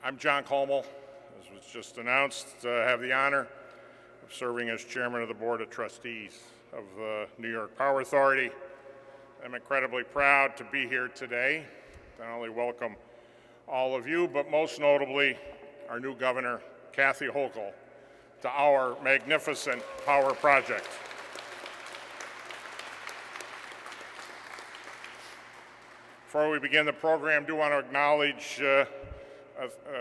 I'm John Hochul, as was just announced. I have the honor of serving as chairman of the Board of Trustees of the New York Power Authority. I'm incredibly proud to be here today to not only welcome all of you, but most notably our new governor, Kathy Hochul, to our magnificent power project. Before we begin the program, I do want to acknowledge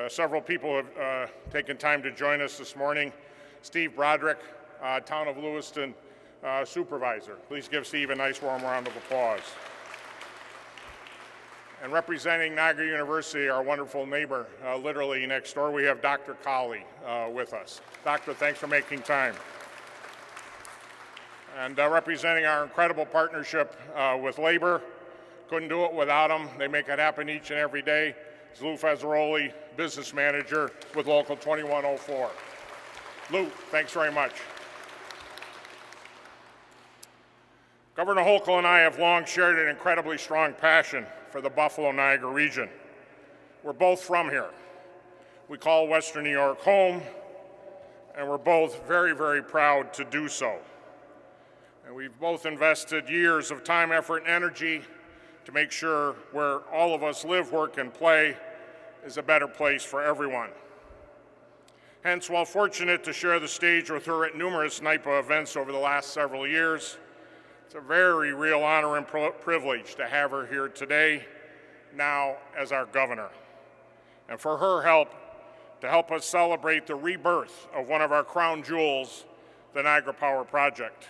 several people who have taken time to join us this morning. Steve Broderick, Town of Lewiston Supervisor. Please give Steve a nice warm round of applause. And representing Niagara University, our wonderful neighbor, literally next door, we have Dr. Colley with us. Doctor, thanks for making time. And representing our incredible partnership with labor, couldn't do it without them. They make it happen each and every day. Lou Fazzaroli, business manager with Local 2104. Lou, thanks very much. Governor Hochul and I have long shared an incredibly strong passion for the Buffalo-Niagara region. We're both from here. We call Western New York home, and we're both very, very proud to do so. And we've both invested years of time, effort, and energy to make sure where all of us live, work, and play is a better place for everyone. Hence, while fortunate to share the stage with her at numerous NYPA events over the last several years, it's a very real honor and privilege to have her here today, now as our governor, and for her help to help us celebrate the rebirth of one of our crown jewels, the Niagara Power Project.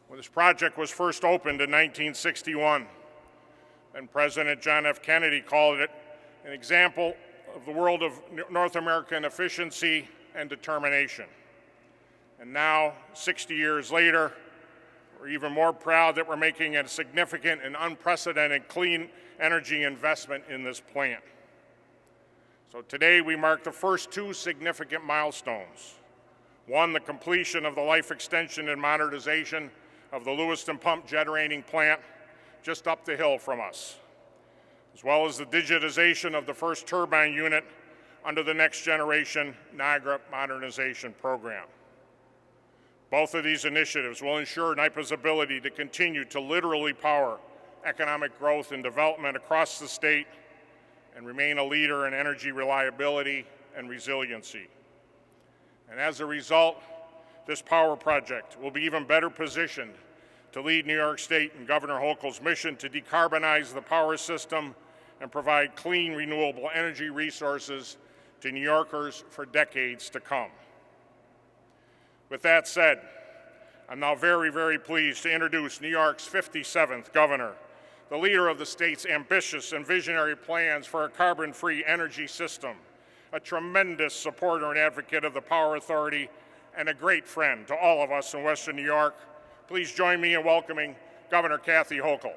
When this project was first opened in 1961, and President John F. Kennedy called it an example of the world of North American efficiency and determination. And now, 60 years later, we're even more proud that we're making a significant and unprecedented clean energy investment in this plant. So today we mark the first two significant milestones. One, the completion of the life extension and modernization of the Lewiston pump generating plant just up the hill from us, as well as the digitization of the first turbine unit under the Next Generation Niagara Modernization Program. Both of these initiatives will ensure NYPA's ability to continue to literally power economic growth and development across the state and remain a leader in energy reliability and resiliency. And as a result, this power project will be even better positioned to lead New York State and Governor Hochul's mission to decarbonize the power system and provide clean, renewable energy resources to New Yorkers for decades to come. With that said, I'm now very, very pleased to introduce New York's 57th governor, the leader of the state's ambitious and visionary plans for a carbon-free energy system, a tremendous supporter and advocate of the Power Authority, and a great friend to all of us in Western New York. Please join me in welcoming Governor Kathy Hochul.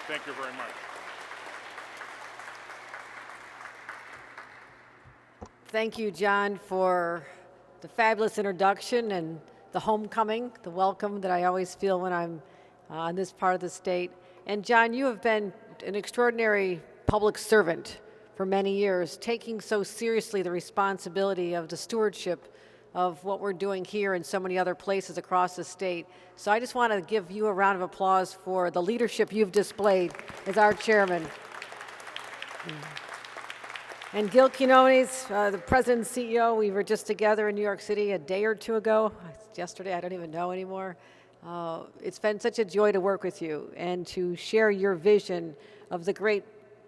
Thank you very much. Thank you, John, for the fabulous introduction and the homecoming, the welcome that I always feel when I'm on this part of the state. And John, you have been an extraordinary public servant for many years, taking so seriously the responsibility of the stewardship of what we're doing here and so many other places across the state. So I just want to give you a round of applause for the leadership you've displayed as our chairman. And Gil Quinones, the president and CEO, we were just together in New York City a day or two ago. Yesterday, I don't even know anymore. It's been such a joy to work with you and to share your vision of the great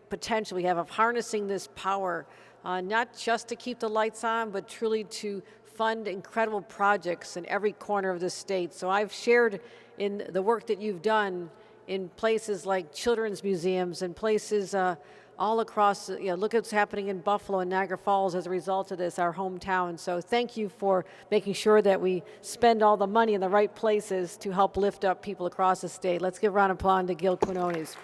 potential we have of harnessing this power, not just to keep the lights on, but truly to fund incredible projects in every corner of the state. So I've shared in the work that you've done in places like children's museums and places all across, look at what's happening in Buffalo and Niagara Falls as a result of this, our hometown. So thank you for making sure that we spend all the money in the right places to help lift up people across the state. Let's give a round of applause to Gil Quinones.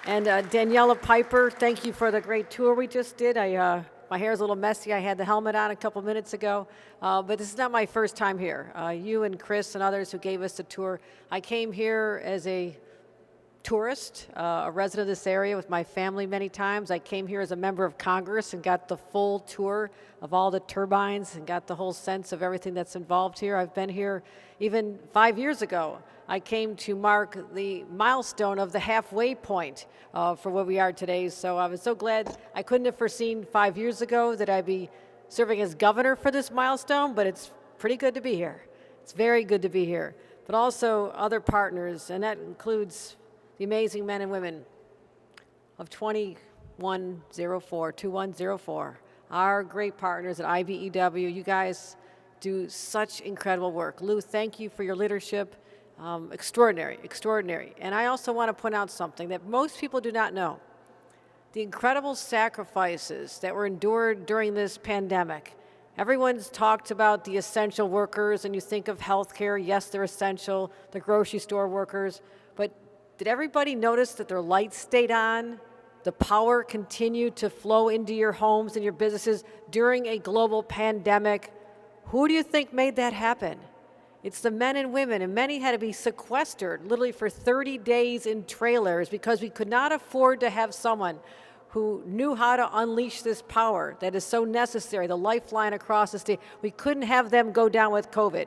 And Daniela Piper, thank you for the great tour we just did. I My hair's a little messy. I had the helmet on a couple minutes ago, but this is not my first time here. You and Chris and others who gave us the tour. I came here as a tourist, a resident of this area with my family many times. I came here as a member of Congress and got the full tour of all the turbines and got the whole sense of everything that's involved here. I've been here even 5 years ago. I came to mark the milestone of the halfway point for where we are today. So I was so glad. I couldn't have foreseen 5 years ago that I'd be serving as governor for this milestone, but it's pretty good to be here. It's very good to be here. But also other partners, and that includes the amazing men and women of 2104, our great partners at IBEW. You guys do such incredible work. Lou, thank you for your leadership. Extraordinary, extraordinary. And I also want to point out something that most people do not know. The incredible sacrifices that were endured during this pandemic. Everyone's talked about the essential workers, and you think of healthcare. Yes, they're essential, the grocery store workers, but did everybody notice that their lights stayed on? The power continued to flow into your homes and your businesses during a global pandemic. Who do you think made that happen? It's the men and women, and many had to be sequestered literally for 30 days in trailers because we could not afford to have someone who knew how to unleash this power that is so necessary, the lifeline across the state. We couldn't have them go down with COVID.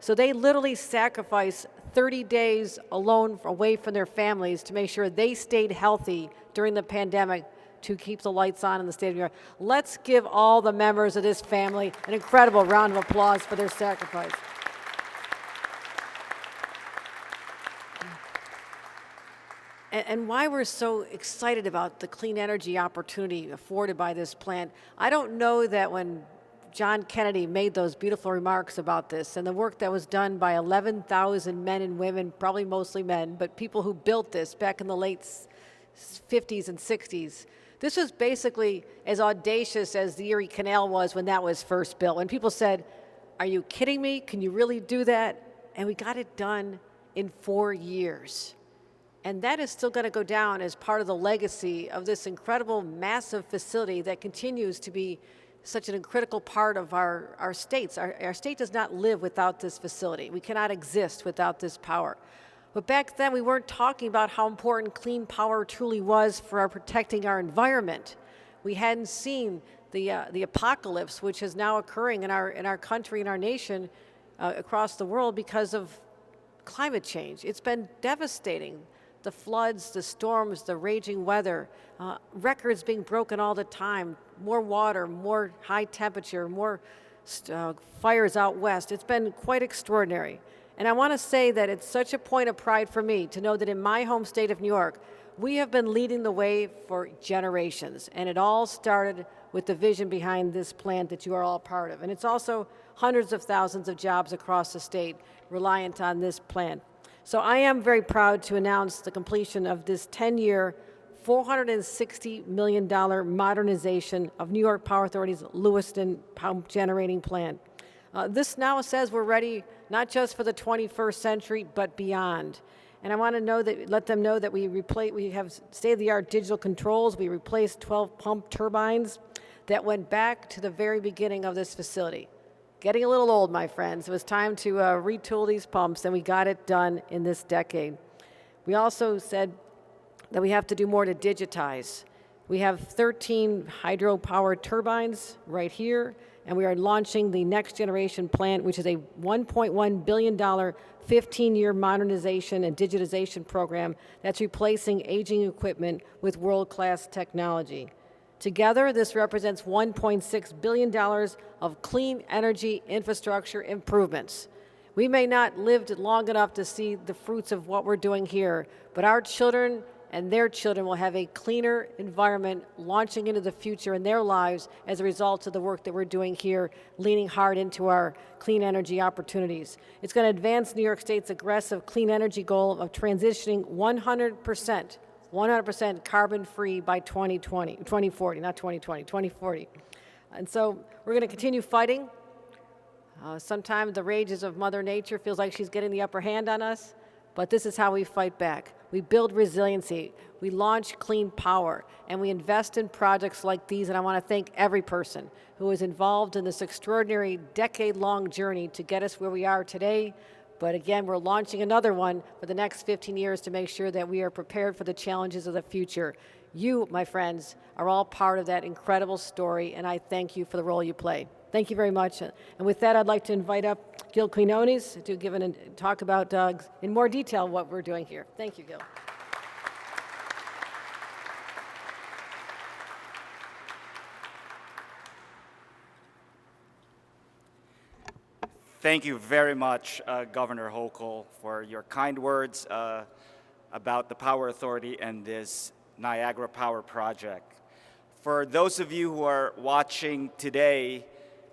So they literally sacrificed 30 days alone away from their families to make sure they stayed healthy during the pandemic to keep the lights on in the state of New York. Let's give all the members of this family an incredible round of applause for their sacrifice. And why we're so excited about the clean energy opportunity afforded by this plant, I don't know that when John Kennedy made those beautiful remarks about this and the work that was done by 11,000 men and women, probably mostly men, but people who built this back in the late 50s and 60s. This was basically as audacious as the Erie Canal was when that was first built. When people said, are you kidding me? Can you really do that? And we got it done in 4 years. And that is still going to go down as part of the legacy of this incredible, massive facility that continues to be such an critical part of our states. Our state does not live without this facility. We cannot exist without this power. But back then, we weren't talking about how important clean power truly was for protecting our environment. We hadn't seen the apocalypse, which is now occurring in our country, in our nation, across the world because of climate change. It's been devastating. The floods, the storms, the raging weather, records being broken all the time, more water, more high temperature, more fires out west. It's been quite extraordinary. And I want to say that it's such a point of pride for me to know that in my home state of New York, we have been leading the way for generations. And it all started with the vision behind this plant that you are all part of. And it's also hundreds of thousands of jobs across the state reliant on this plant. So I am very proud to announce the completion of this 10-year, $460 million modernization of New York Power Authority's Lewiston pump generating plant. This now says we're ready not just for the 21st century, but beyond. And I want to let them know that we have state-of-the-art digital controls. We replaced 12 pump turbines that went back to the very beginning of this facility. Getting a little old, my friends. It was time to retool these pumps, and we got it done in this decade. We also said that we have to do more to digitize. We have 13 hydropower turbines right here, and we are launching the next generation plant, which is a $1.1 billion 15-year modernization and digitization program that's replacing aging equipment with world-class technology. Together, this represents $1.6 billion of clean energy infrastructure improvements. We may not live long enough to see the fruits of what we're doing here, but our children and their children will have a cleaner environment launching into the future in their lives as a result of the work that we're doing here, leaning hard into our clean energy opportunities. It's going to advance New York State's aggressive clean energy goal of transitioning 100% carbon-free by 2040, not 2020, 2040. And so we're going to continue fighting. Sometimes the rages of Mother Nature feels like she's getting the upper hand on us, But this is how we fight back. We build resiliency, we launch clean power, and we invest in projects like these, and I want to thank every person who is involved in this extraordinary decade-long journey to get us where we are today. But again, we're launching another one for the next 15 years to make sure that we are prepared for the challenges of the future. You, my friends, are all part of that incredible story, and I thank you for the role you play. Thank you very much. And with that, I'd like to invite up Gil Quinones to give and talk about in more detail what we're doing here. Thank you, Gil. Thank you very much, Governor Hochul, for your kind words about the Power Authority and this Niagara Power Project. For those of you who are watching today,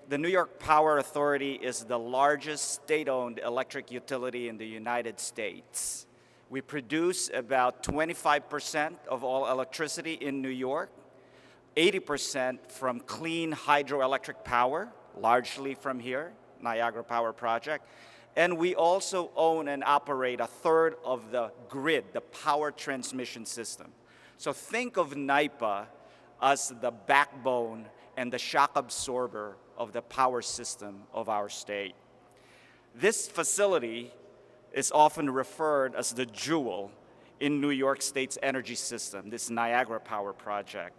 the New York Power Authority is the largest state-owned electric utility in the United States. We produce about 25% of all electricity in New York, 80% from clean hydroelectric power, largely from here, Niagara Power Project. And we also own and operate a third of the grid, the power transmission system. So think of NYPA as the backbone and the shock absorber of the power system of our state. This facility is often referred as the jewel in New York State's energy system, this Niagara Power Project.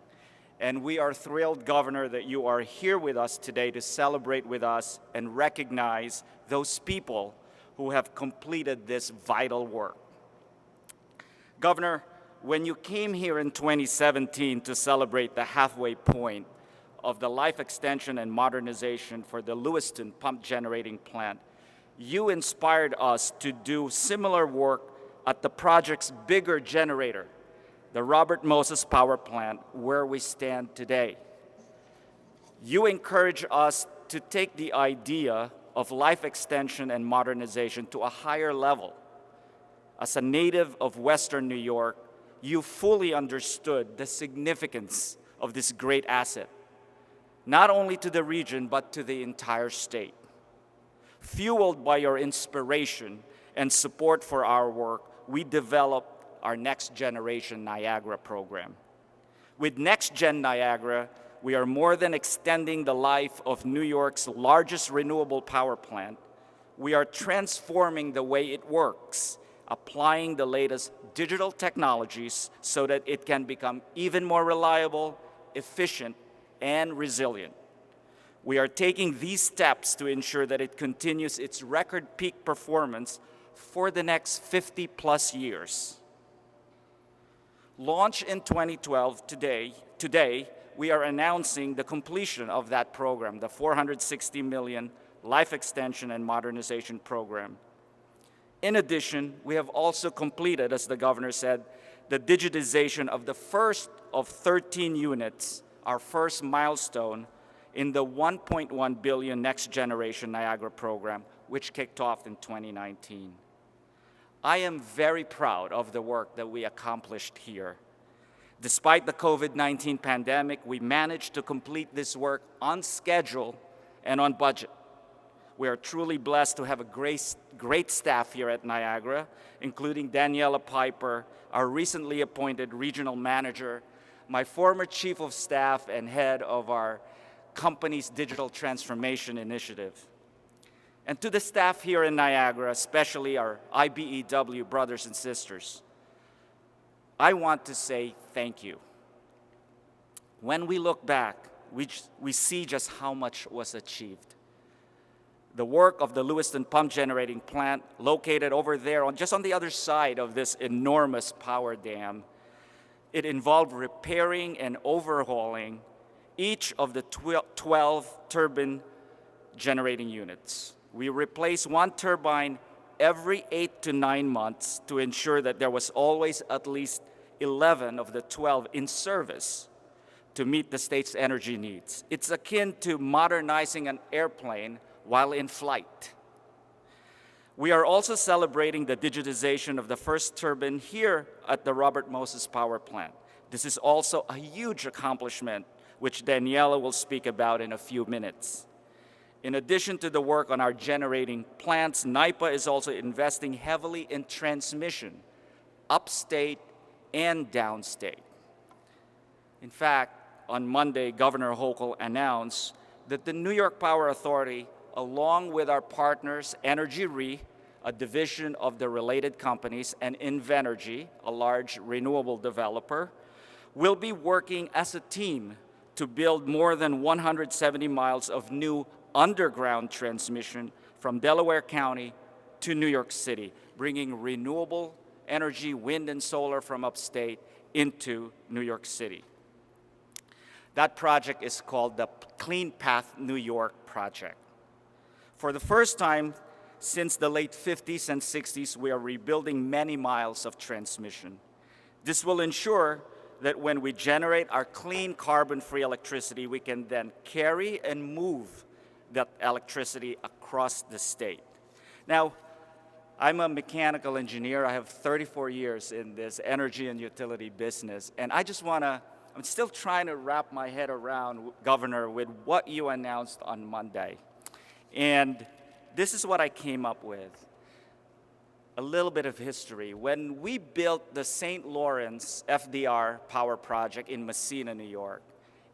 And we are thrilled, Governor, that you are here with us today to celebrate with us and recognize those people who have completed this vital work. Governor, when you came here in 2017 to celebrate the halfway point of the life extension and modernization for the Lewiston pump generating plant, you inspired us to do similar work at the project's bigger generator, the Robert Moses Power Plant, where we stand today. You encourage us to take the idea of life extension and modernization to a higher level. As a native of Western New York, you fully understood the significance of this great asset, not only to the region, but to the entire state. Fueled by your inspiration and support for our work, we developed our Next Generation Niagara program. With Next Gen Niagara, we are more than extending the life of New York's largest renewable power plant. We are transforming the way it works, applying the latest digital technologies so that it can become even more reliable, efficient, and resilient. We are taking these steps to ensure that it continues its record peak performance for the next 50+ years. Launched in 2012, today we are announcing the completion of that program, the $460 million Life Extension and Modernization Program. In addition, we have also completed, as the governor said, the digitization of the first of 13 units, our first milestone in the $1.1 billion Next Generation Niagara program, which kicked off in 2019. I am very proud of the work that we accomplished here. Despite the COVID-19 pandemic, we managed to complete this work on schedule and on budget. We are truly blessed to have a great staff here at Niagara, including Daniela Piper, our recently appointed regional manager, my former chief of staff and head of our company's digital transformation initiative. And to the staff here in Niagara, especially our IBEW brothers and sisters, I want to say thank you. When we look back, we see just how much was achieved. The work of the Lewiston pump generating plant, located over there, just on the other side of this enormous power dam, it involved repairing and overhauling each of the 12 turbine generating units. We replaced one turbine every 8 to 9 months to ensure that there was always at least 11 of the 12 in service to meet the state's energy needs. It's akin to modernizing an airplane while in flight. We are also celebrating the digitization of the first turbine here at the Robert Moses Power Plant. This is also a huge accomplishment, which Daniela will speak about in a few minutes. In addition to the work on our generating plants, NYPA is also investing heavily in transmission, upstate and downstate. In fact, on Monday, Governor Hochul announced that the New York Power Authority, along with our partners, Energy RE, a division of the related companies, and Invenergy, a large renewable developer, will be working as a team to build more than 170 miles of new underground transmission from Delaware County to New York City, bringing renewable energy, wind and solar from upstate into New York City. That project is called the Clean Path New York project. For the first time since the late 50s and 60s, we are rebuilding many miles of transmission. This will ensure that when we generate our clean carbon-free electricity, we can then carry and move that electricity across the state. Now, I'm a mechanical engineer. I have 34 years in this energy and utility business, and I'm still trying to wrap my head around, Governor, with what you announced on Monday. And this is what I came up with. A little bit of history. When we built the St. Lawrence FDR power project in Messina, New York,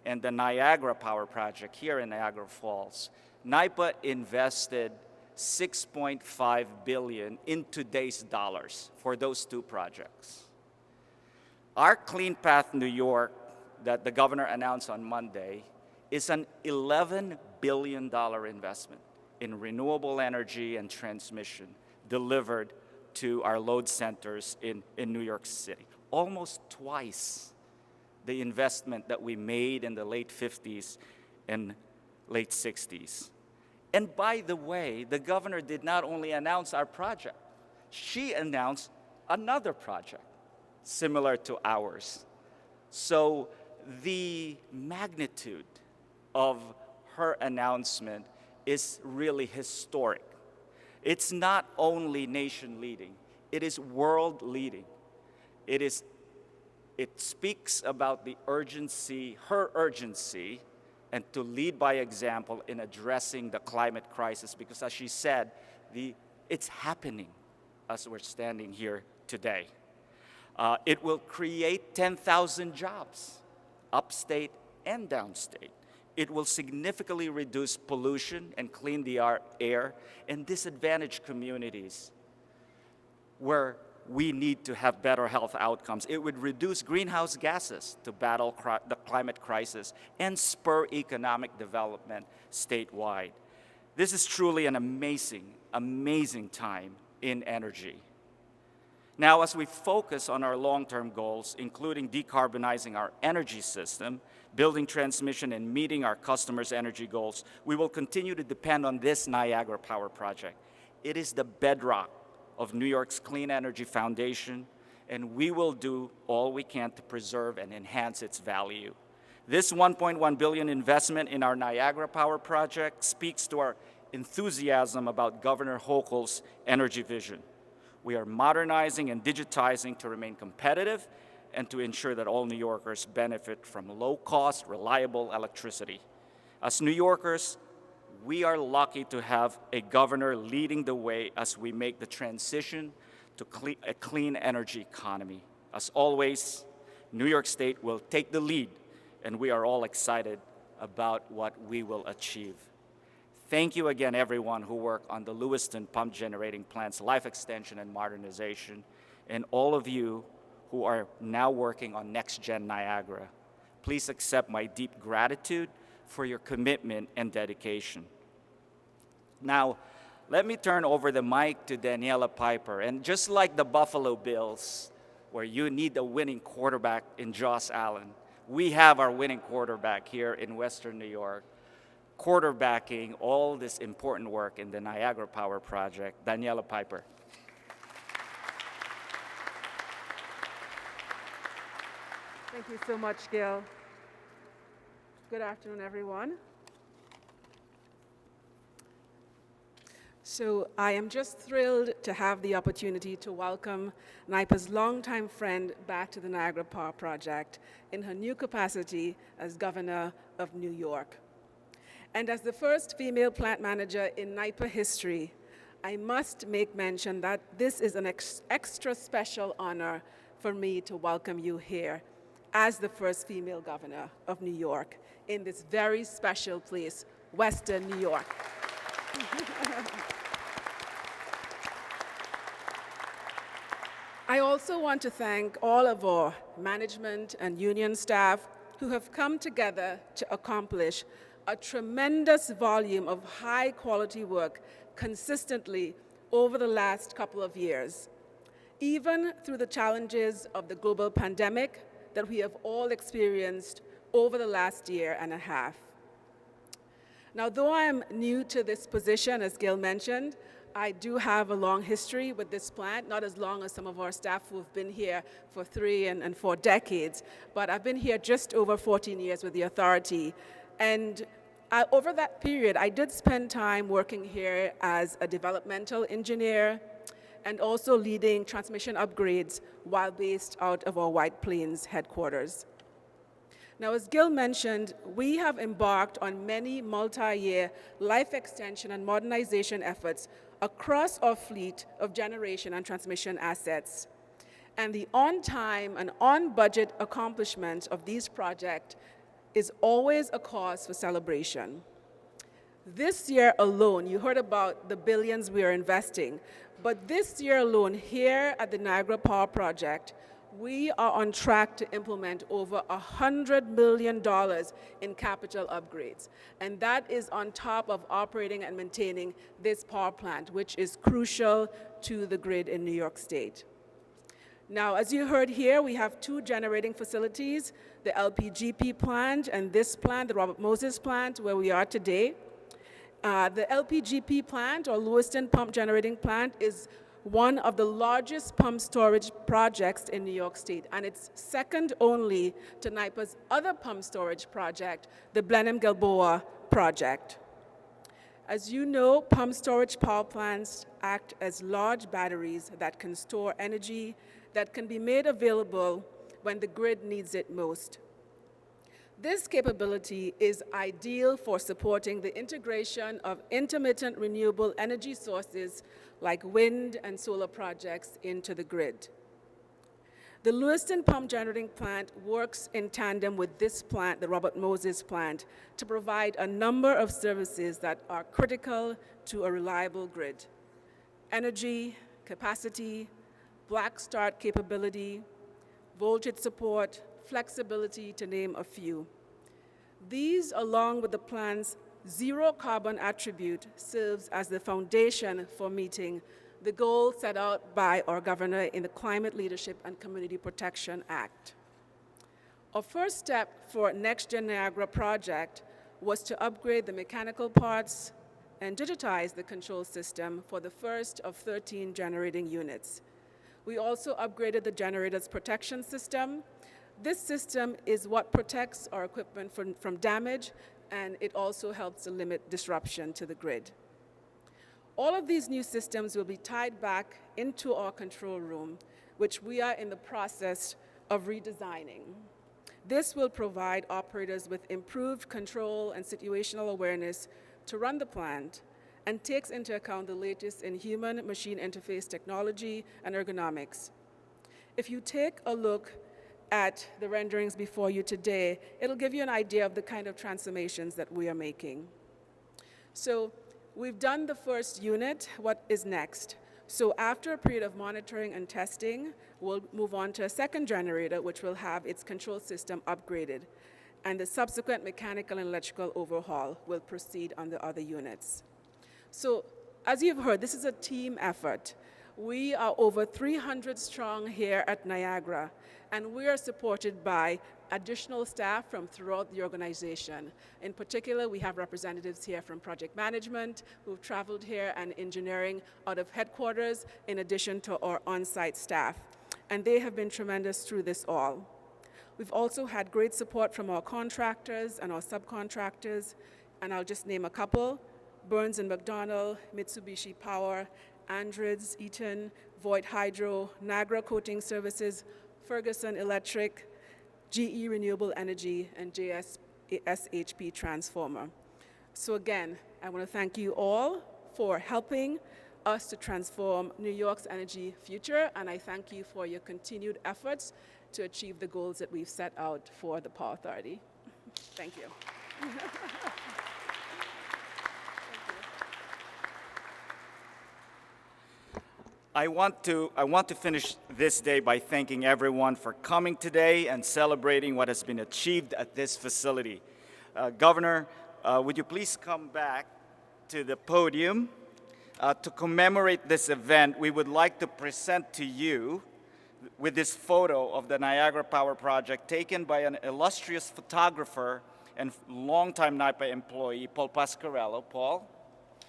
and the Niagara power project here in Niagara Falls, NYPA invested $6.5 billion in today's dollars for those two projects. Our Clean Path New York that the governor announced on Monday is an $11 billion investment in renewable energy and transmission delivered to our load centers in New York City. Almost twice the investment that we made in the late 50s and late 60s. And by the way, the governor did not only announce our project, she announced another project similar to ours. So the magnitude of her announcement is really historic. It's not only nation-leading, it is world-leading. It speaks about the urgency, her urgency, and to lead by example in addressing the climate crisis, because as she said, it's happening as we're standing here today. It will create 10,000 jobs, upstate and downstate. It will significantly reduce pollution and clean the air in disadvantaged communities where we need to have better health outcomes. It would reduce greenhouse gases to battle the climate crisis and spur economic development statewide. This is truly an amazing, amazing time in energy. Now, as we focus on our long-term goals, including decarbonizing our energy system, building transmission, and meeting our customers' energy goals, we will continue to depend on this Niagara Power project. It is the bedrock of New York's clean energy foundation, and we will do all we can to preserve and enhance its value. This $1.1 billion investment in our Niagara Power project speaks to our enthusiasm about Governor Hochul's energy vision. We are modernizing and digitizing to remain competitive and to ensure that all New Yorkers benefit from low-cost, reliable electricity. As New Yorkers, we are lucky to have a governor leading the way as we make the transition to a clean energy economy. As always, New York State will take the lead, and we are all excited about what we will achieve. Thank you again, everyone who worked on the Lewiston pump generating plant's life extension and modernization, and all of you who are now working on Next Gen Niagara. Please accept my deep gratitude for your commitment and dedication. Now, let me turn over the mic to Daniela Piper. And just like the Buffalo Bills, where you need a winning quarterback in Josh Allen, we have our winning quarterback here in Western New York, quarterbacking all this important work in the Niagara Power project, Daniela Piper. Thank you so much, Gil. Good afternoon, everyone. So I am just thrilled to have the opportunity to welcome NYPA's longtime friend back to the Niagara Power Project in her new capacity as Governor of New York. And as the first female plant manager in NYPA history, I must make mention that this is an extra special honor for me to welcome you here as the first female governor of New York in this very special place, Western New York. I also want to thank all of our management and union staff who have come together to accomplish a tremendous volume of high-quality work consistently over the last couple of years, even through the challenges of the global pandemic that we have all experienced over the last year and a half. Now, though I am new to this position, as Gil mentioned, I do have a long history with this plant, not as long as some of our staff who have been here for 3 and 4 decades, but I've been here just over 14 years with the authority. And over that period, I did spend time working here as a developmental engineer and also leading transmission upgrades while based out of our White Plains headquarters. Now, as Gil mentioned, we have embarked on many multi-year life extension and modernization efforts across our fleet of generation and transmission assets. And the on-time and on-budget accomplishment of these projects is always a cause for celebration. This year alone, you heard about the billions we are investing, but this year alone, here at the Niagara Power Project, we are on track to implement over $100 million in capital upgrades. And that is on top of operating and maintaining this power plant, which is crucial to the grid in New York State. Now, as you heard here, we have 2 generating facilities, the LPGP plant and this plant, the Robert Moses plant, where we are today. The LPGP plant, or Lewiston Pump Generating Plant, is one of the largest pump storage projects in New York State, and it's second only to NYPA's other pump storage project, the Blenheim-Gilboa project. As you know, pump storage power plants act as large batteries that can store energy that can be made available when the grid needs it most. This capability is ideal for supporting the integration of intermittent renewable energy sources like wind and solar projects into the grid. The Lewiston Pump Generating Plant works in tandem with this plant, the Robert Moses plant, to provide a number of services that are critical to a reliable grid: energy, capacity, black start capability, voltage support, flexibility, to name a few. These, along with the plant's zero carbon attribute, serves as the foundation for meeting the goal set out by our governor in the Climate Leadership and Community Protection Act. Our first step for Next Gen Niagara project was to upgrade the mechanical parts and digitize the control system for the first of 13 generating units. We also upgraded the generator's protection system. This system is what protects our equipment from damage, and it also helps to limit disruption to the grid. All of these new systems will be tied back into our control room, which we are in the process of redesigning. This will provide operators with improved control and situational awareness to run the plant, and takes into account the latest in human-machine interface technology and ergonomics. If you take a look at the renderings before you today, it'll give you an idea of the kind of transformations that we are making. So we've done the first unit. What is next? So after a period of monitoring and testing, we'll move on to a second generator, which will have its control system upgraded, and the subsequent mechanical and electrical overhaul will proceed on the other units. So as you've heard, this is a team effort. We are over 300 strong here at Niagara, and we are supported by additional staff from throughout the organization. In particular, we have representatives here from project management who've traveled here, and engineering out of headquarters, in addition to our on-site staff. And they have been tremendous through this all. We've also had great support from our contractors and our subcontractors, and I'll just name a couple: Burns & McDonnell, Mitsubishi Power, Andritz, Eaton, Voigt Hydro, Niagara Coating Services, Ferguson Electric, GE Renewable Energy, and SHP Transformer. So again, I want to thank you all for helping us to transform New York's energy future, and I thank you for your continued efforts to achieve the goals that we've set out for the Power Authority. Thank you. I want to finish this day by thanking everyone for coming today and celebrating what has been achieved at this facility. Governor, would you please come back to the podium? To commemorate this event, we would like to present to you with this photo of the Niagara Power Project taken by an illustrious photographer and longtime NYPA employee, Paul Pasquarello. Paul,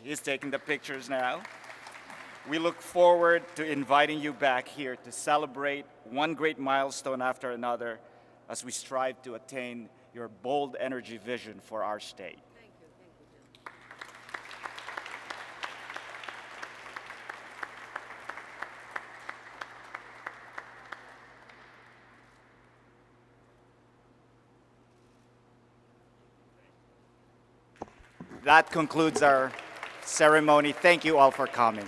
he's taking the pictures now. We look forward to inviting you back here to celebrate one great milestone after another as we strive to attain your bold energy vision for our state. Thank you, Jim. That concludes our ceremony. Thank you all for coming.